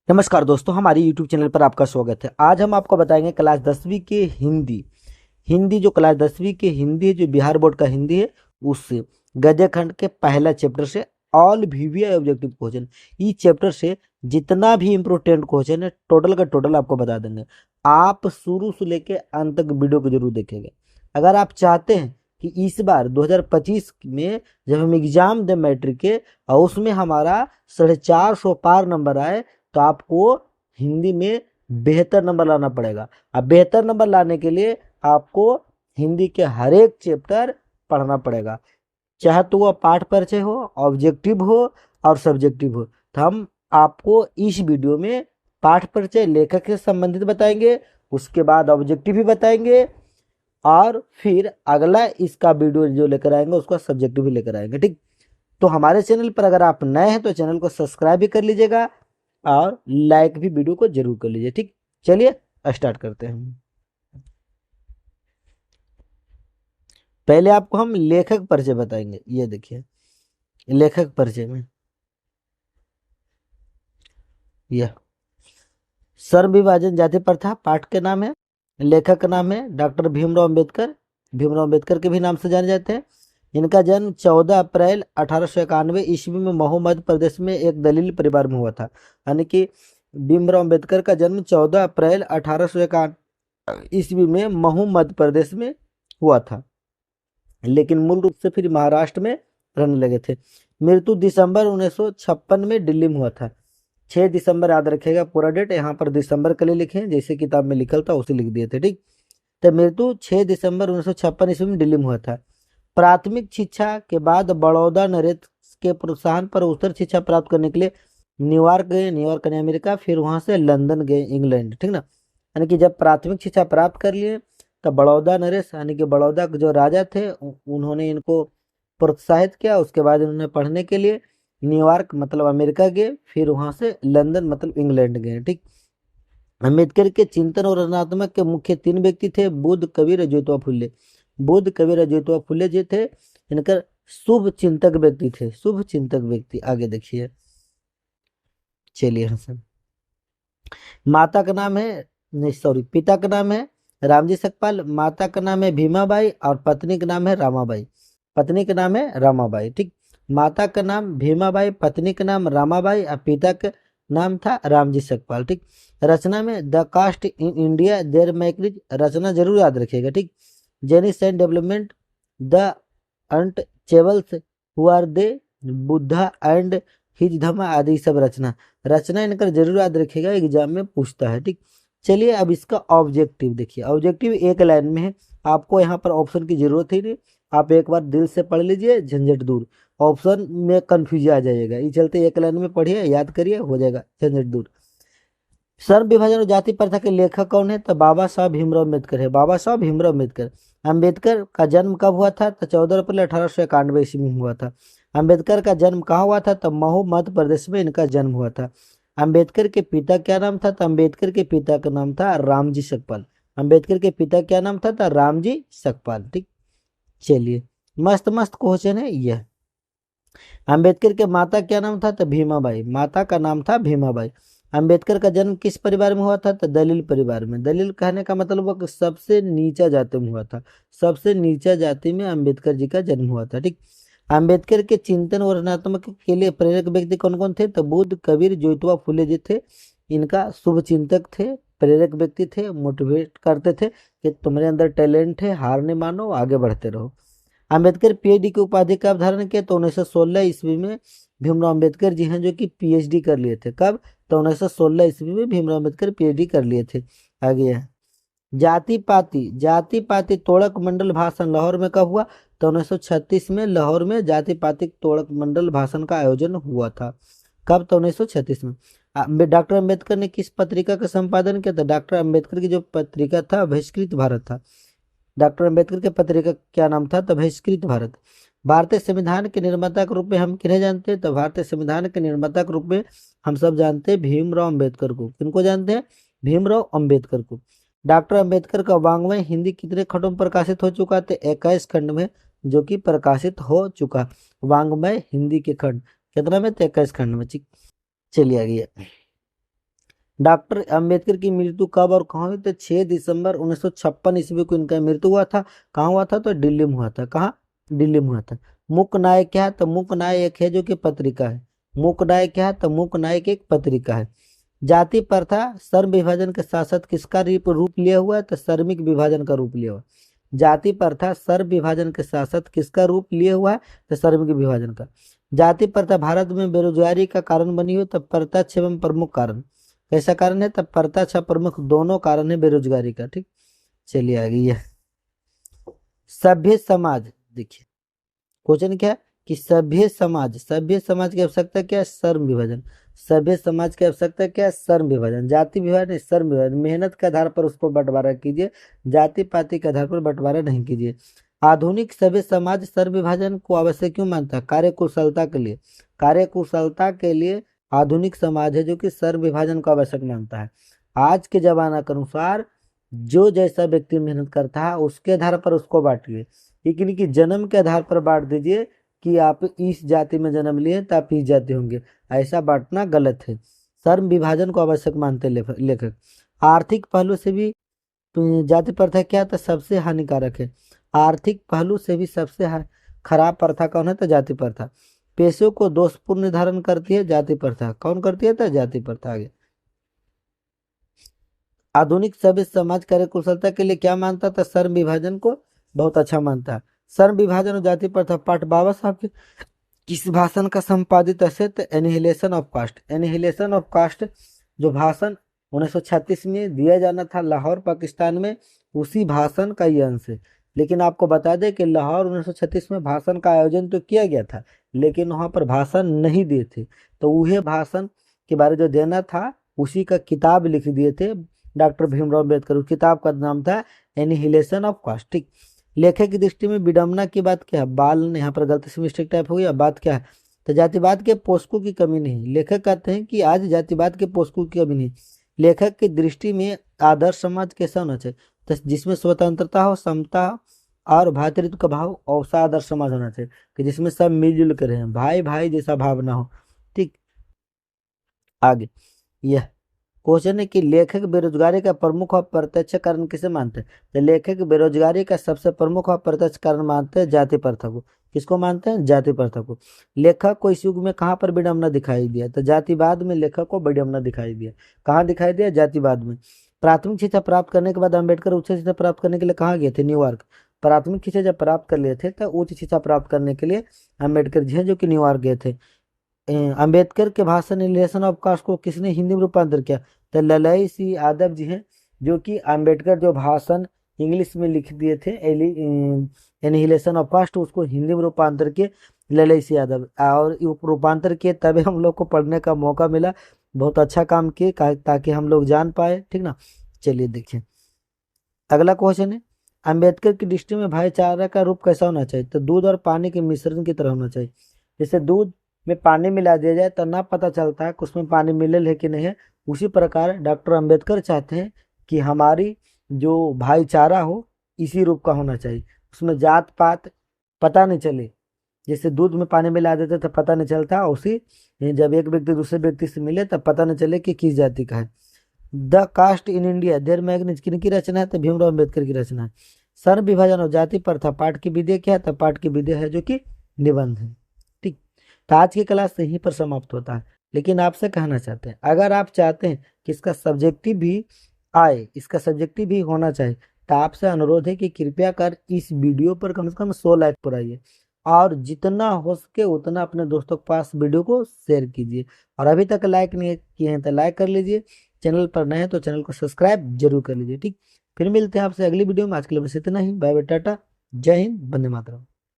नमस्कार दोस्तों, हमारी यूट्यूब चैनल पर आपका स्वागत है। आज हम आपको बताएंगे क्लास 10वीं के हिंदी हिंदी जो क्लास 10वीं के हिंदी है, जो बिहार बोर्ड का हिंदी है, उससे गद्य खंड के पहला चैप्टर से ऑल वीवीआई ऑब्जेक्टिव क्वेश्चन, इस चैप्टर से जितना भी इम्पोर्टेंट क्वेश्चन है टोटल का टोटल आपको बता देंगे। आप शुरू से लेके अंत तक वीडियो को जरूर देखेंगे। अगर आप चाहते हैं कि इस बार 2025 में जब हम एग्जाम दें मैट्रिक के और उसमें हमारा 450 पार नंबर आए, तो आपको हिंदी में बेहतर नंबर लाना पड़ेगा। अब बेहतर नंबर लाने के लिए आपको हिंदी के हर एक चैप्टर पढ़ना पड़ेगा, चाहे तो वह पाठ परिचय हो, ऑब्जेक्टिव हो और सब्जेक्टिव हो। तो हम आपको इस वीडियो में पाठ परिचय लेखक से संबंधित बताएंगे, उसके बाद ऑब्जेक्टिव भी बताएंगे और फिर अगला इसका वीडियो जो लेकर आएंगे उसका सब्जेक्टिव भी लेकर आएंगे। ठीक, तो हमारे चैनल पर अगर आप नए हैं तो चैनल को सब्सक्राइब भी कर लीजिएगा और लाइक भी वीडियो को जरूर कर लीजिए। ठीक, चलिए स्टार्ट करते हैं। पहले आपको हम लेखक परिचय बताएंगे। ये देखिए लेखक परिचय में यह सर्व विभाजन जाति प्रथा पाठ के नाम है। लेखक का नाम है डॉक्टर भीमराव अम्बेडकर। भीमराव अम्बेडकर के भी नाम से जाने जाते हैं। इनका जन्म 14 अप्रैल 1891 ईस्वी में महू मध्य प्रदेश में एक दलित परिवार में हुआ था। यानी कि भीमराव अम्बेडकर का जन्म 14 अप्रैल 1891 ईस्वी में महू मध्य प्रदेश में हुआ था, लेकिन मूल रूप से फिर महाराष्ट्र में रहने लगे थे। मृत्यु दिसंबर 1956 में दिल्ली में हुआ था। 6 दिसंबर याद रखेगा पूरा डेट, यहाँ पर दिसंबर के लिए लिखे जैसे किताब में लिखल था उसे लिख दिए थे। ठीक, तो मृत्यु 6 दिसंबर 1956 ईस्वी में दिल्ली में हुआ था। प्राथमिक शिक्षा के बाद बड़ौदा नरेश के प्रोत्साहन पर उच्चतर शिक्षा प्राप्त करने के लिए न्यूयॉर्क गए। न्यूयॉर्क यानी अमेरिका, फिर वहां से लंदन गए, इंग्लैंड। ठीक ना, यानी कि जब प्राथमिक शिक्षा प्राप्त कर लिए तब बड़ौदा नरेश यानी कि बड़ौदा के जो राजा थे उन्होंने इनको प्रोत्साहित किया। उसके बाद इन्होंने पढ़ने के लिए न्यूयॉर्क मतलब अमेरिका गए, फिर वहां से लंदन मतलब इंग्लैंड गए। ठीक, अम्बेडकर के चिंतन और रचनात्मक के मुख्य 3 व्यक्ति थे, बुद्ध, कबीर और ज्योतिबा फुले। बुद्ध, कबीर और ज्योतिबा फुले जी थे इनकर शुभ चिंतक व्यक्ति थे। शुभ चिंतक व्यक्ति, आगे देखिए। चलिए हसन, माता का नाम है, नहीं सॉरी, पिता का नाम है रामजी सकपाल, माता का नाम है भीमाबाई और पत्नी का नाम है रामाबाई। पत्नी का नाम है रामाबाई। ठीक, माता का नाम भीमाबाई, पत्नी का नाम रामाबाई और पिता का नाम था रामजी सकपाल। ठीक, रचना में the caste in India their मैकरिज, रचना जरूर याद रखिएगा। ठीक, genesis and development, the untouchables, who are they, Buddha and his Dhamma आदि सब रचना। रचना इनका जरूर याद रखिएगा, एग्जाम में पूछता है। ठीक, चलिए अब इसका ऑब्जेक्टिव देखिए। ऑब्जेक्टिव एक लाइन में है, आपको यहाँ पर ऑप्शन की जरूरत ही नहीं। आप एक बार दिल से पढ़ लीजिए, झंझट दूर। ऑप्शन में कंफ्यूज आ जाइएगा, ये चलते एक लाइन में पढ़िए, याद करिए, हो जाएगा झंझट दूर। श्रम विभाजन और जाति प्रथा के लेखक कौन है? तो बाबा साहब भीमराव अम्बेडकर है। बाबा साहब भीमराव अम्बेडकर। अम्बेडकर का जन्म कब हुआ था? तो 14 अप्रैल 1891 ईस्वी में हुआ था। अम्बेडकर का जन्म कहाँ हुआ था? तो महू मध्य प्रदेश में इनका जन्म हुआ था। अम्बेडकर के पिता क्या नाम था? तो अम्बेडकर के पिता का नाम था रामजी सकपाल। अम्बेडकर के पिता क्या नाम था? तो रामजी सकपाल। ठीक, चलिए मस्त मस्त क्वेश्चन है यह। अंबेडकर के माता क्या नाम था? तो भीमाबाई। माता का नाम था भीमाबाई। अंबेडकर का जन्म किस परिवार में हुआ था? तो दलित परिवार में। दलित कहने का मतलब हुआ कि सबसे नीचा जाति में हुआ था। सबसे नीचा जाति में अंबेडकर जी का जन्म हुआ था। ठीक, अंबेडकर के चिंतन और रचनात्मक के लिए प्रेरक व्यक्ति कौन कौन थे? तो बुद्ध, कबीर, ज्योतिबा फुले जी थे। इनका शुभ चिंतक थे, प्रेरक व्यक्ति थे, मोटिवेट करते थे कि तुम्हारे अंदर टैलेंट है, हार नहीं मानो, आगे बढ़ते रहो। अम्बेडकर पीएचडी की उपाधि कब धारण किया? तो 1916 ईस्वी में भीमराव अम्बेडकर जी हैं जो कि पीएचडी कर लिए थे। कब? तो 1916 ईस्वी में भीमराव अम्बेडकर पीएचडी कर लिए थे। आगे है जाति पाति। जाति पाति तोड़क मंडल भाषण लाहौर में कब हुआ? तो 1936 में लाहौर में जाति पाति तोड़क मंडल भाषण का आयोजन हुआ था। कब? तो 1936 में। डॉक्टर अम्बेडकर ने किस पत्रिका का संपादन किया था? डॉक्टर अम्बेडकर की जो पत्रिका था बहिष्कृत भारत था। डॉक्टर अम्बेडकर के पत्रिका क्या नाम था? तो बहिष्कृत भारत। भारतीय संविधान के निर्माता के रूप में हम किन्हें जानते हैं? तो भारतीय संविधान के निर्माता के रूप में हम सब जानते हैं भीमराव अम्बेडकर को। किनको जानते हैं? भीमराव अम्बेडकर को। डॉक्टर अम्बेडकर का वाङ्मय हिंदी कितने खंडों में प्रकाशित हो चुका? तो 21 खंड में जो कि प्रकाशित हो चुका। वाङ्मय हिंदी के खंड कितना में? तो 21 खंड में। चलिए आगे। डॉक्टर अंबेडकर की मृत्यु कब और कहाँ हुई? तो 6 दिसंबर 1956 ईस्वी को इनका मृत्यु हुआ था। कहाँ हुआ था? तो दिल्ली में हुआ था। कहाँ? दिल्ली में हुआ था। मूक नायक क्या है? तो मूक नायक है जो कि पत्रिका है। मूक नायक क्या है? तो मूक नायक एक पत्रिका है। जाति प्रथा श्रम विभाजन के साथ साथ किसका रूप लिया हुआ है? तो श्रमिक विभाजन का रूप लिया हुआ है। जाति प्रथा श्रम विभाजन के साथ साथ किसका रूप लिए हुआ है? तो श्रमिक विभाजन का। जाति प्रथा भारत में बेरोजगारी का कारण बनी हुई, तब प्रत्यक्ष एवं प्रमुख कारण। कैसा कारण है? तब प्रत्यक्ष और प्रमुख दोनों कारण है बेरोजगारी का। ठीक, चलिए आगे। यह सभ्य समाज, देखिए क्वेश्चन क्या है कि सभ्य समाज की आवश्यकता क्या है? श्रम विभाजन। सभ्य समाज की आवश्यकता क्या है? श्रम विभाजन। जाति विभाजन, श्रम विभाजन। मेहनत के आधार पर उसको बंटवारा कीजिए, जाति पाति के आधार पर बंटवारा नहीं कीजिए। आधुनिक सभ्य समाज श्रम विभाजन को आवश्यक क्यों मानता है? कार्यकुशलता के लिए। कार्यकुशलता के लिए आधुनिक समाज है जो कि श्रम विभाजन को आवश्यक मानता है। आज के जमाना के अनुसार जो जैसा व्यक्ति मेहनत करता है उसके आधार पर उसको बांटिए, लेकिन कि जन्म के आधार पर बांट दीजिए कि आप इस जाति में जन्म लिए तो आप इस जाति होंगे, ऐसा बांटना गलत है। श्रम विभाजन को आवश्यक मानते लेखक। आर्थिक पहलू से भी जाति प्रथा क्या था? सबसे हानिकारक है। आर्थिक पहलू से भी सबसे खराब प्रथा कौन है? तो जाति प्रथा। पेशों को दोषपूर्ण निर्धारण करती है जाति प्रथा। कौन करती है? तो जाति प्रथा। आगे, आधुनिक सभ्य समाज कार्यकुशलता के लिए क्या मानता था? श्रम विभाजन को बहुत अच्छा मानता है। श्रम विभाजन और जाति प्रथा पाठ बाबा साहब के किस भाषण का संपादित है? तो annihilation of caste. Annihilation of caste जो भाषण 1936 में दिया जाना था लाहौर पाकिस्तान में, उसी भाषण का ये अंश है। लेकिन आपको बता दें कि लाहौर 1936 में भाषण का आयोजन तो किया गया था, लेकिन वहाँ पर भाषण नहीं दिए थे। तो वही भाषण के बारे जो देना था उसी का किताब लिख दिए थे डॉक्टर भीमराव अम्बेडकर। उस किताब का नाम था एनिहिलेशन ऑफ कास्ट। ठीक, लेखक की दृष्टि में विडम्बना की बात क्या है? बाल ने यहाँ पर गलती से मिस्टेक टाइप हो गया। बात क्या है? तो जातिवाद के पोषकों की कमी नहीं। लेखक कहते हैं कि आज जातिवाद के पोषकों की कमी नहीं। लेखक की दृष्टि में आदर्श समाज कैसा होना चाहिए? तो जिसमें स्वतंत्रता हो, समता और भातृत्व का भाव, और आदर्श समाज होना चाहिए कि जिसमें सब मिलजुल कर रहें, भाई भाई जैसा भावना हो। ठीक, आगे यह क्वेश्चन है कि लेखक बेरोजगारी का प्रमुख और प्रत्यक्ष कारण किसे मानते हैं? तो लेखक बेरोजगारी का सबसे प्रमुख और प्रत्यक्ष कारण मानते हैं जाति प्रथा को। किसको मानते हैं? जाति प्रथा को। लेखक को इस युग में कहाँ पर विडम्बना दिखाई दिया? तो जातिवाद में लेखक को विडम्बना दिखाई दिया। कहाँ दिखाई दिया? जातिवाद में। प्राथमिक शिक्षा प्राप्त करने के बाद अम्बेडकर उच्च शिक्षा प्राप्त करने के लिए कहाँ गए थे? न्यूयॉर्क। प्राथमिक शिक्षा जब प्राप्त कर लिए थे तो उच्च शिक्षा प्राप्त करने के लिए अम्बेडकर जी हैं जो कि न्यूयॉर्क गए थे। अंबेडकर के भाषण एलिमिनेशन ऑफ कास्ट को किसने हिंदी में रूपांतर किया? तो ललई सिंह यादव जी हैं जो कि अंबेडकर जो भाषण इंग्लिश में लिख दिए थे एनिहिलेशन ऑफ कास्ट, उसको हिंदी में रूपांतर किए ललई सिंह यादव। और रूपांतर किए तभी हम लोग को पढ़ने का मौका मिला। बहुत अच्छा काम किए ताकि हम लोग जान पाए। ठीक ना, चलिए देखिए अगला क्वेश्चन है। अंबेडकर की दृष्टि में भाईचारा का रूप कैसा होना चाहिए? तो दूध और पानी के मिश्रण की तरह होना चाहिए। जैसे दूध में पानी मिला दिया जाए तो ना पता चलता है कि उसमें पानी मिलल है कि नहीं है, उसी प्रकार डॉक्टर अंबेडकर चाहते हैं कि हमारी जो भाईचारा हो इसी रूप का होना चाहिए, उसमें जात पात पता नहीं चले। जैसे दूध में पानी मिला देते तो पता नहीं चलता, उसी जब एक व्यक्ति दूसरे व्यक्ति से मिले तब पता नहीं चले कि किस जाति का है। The caste in India their mechanism किनकी रचना है? तो भीमराव अम्बेडकर की रचना है। सर्व विभाजन और जाति प्रथा पाठ की विधि क्या है? तो पाठ की विधि है जो कि निबंध है। ठीक, तो आज की क्लास यहीं पर समाप्त होता है। लेकिन आपसे कहना चाहते हैं, अगर आप चाहते हैं कि इसका सब्जेक्टिव भी आए, इसका सब्जेक्टिव भी होना चाहिए, तो आपसे अनुरोध है कि कृपया कर इस वीडियो पर कम से कम 100 लाइक पर आइए और जितना हो सके उतना अपने दोस्तों के पास वीडियो को शेयर कीजिए। और अभी तक लाइक नहीं किए हैं तो लाइक कर लीजिए, चैनल पर नए हैं तो चैनल को सब्सक्राइब जरूर कर लीजिए। ठीक, फिर मिलते हैं आपसे अगली वीडियो में। आज के लिए बस इतना ही। बाय बाय, टाटा, जय हिंद, वंदे मातरम।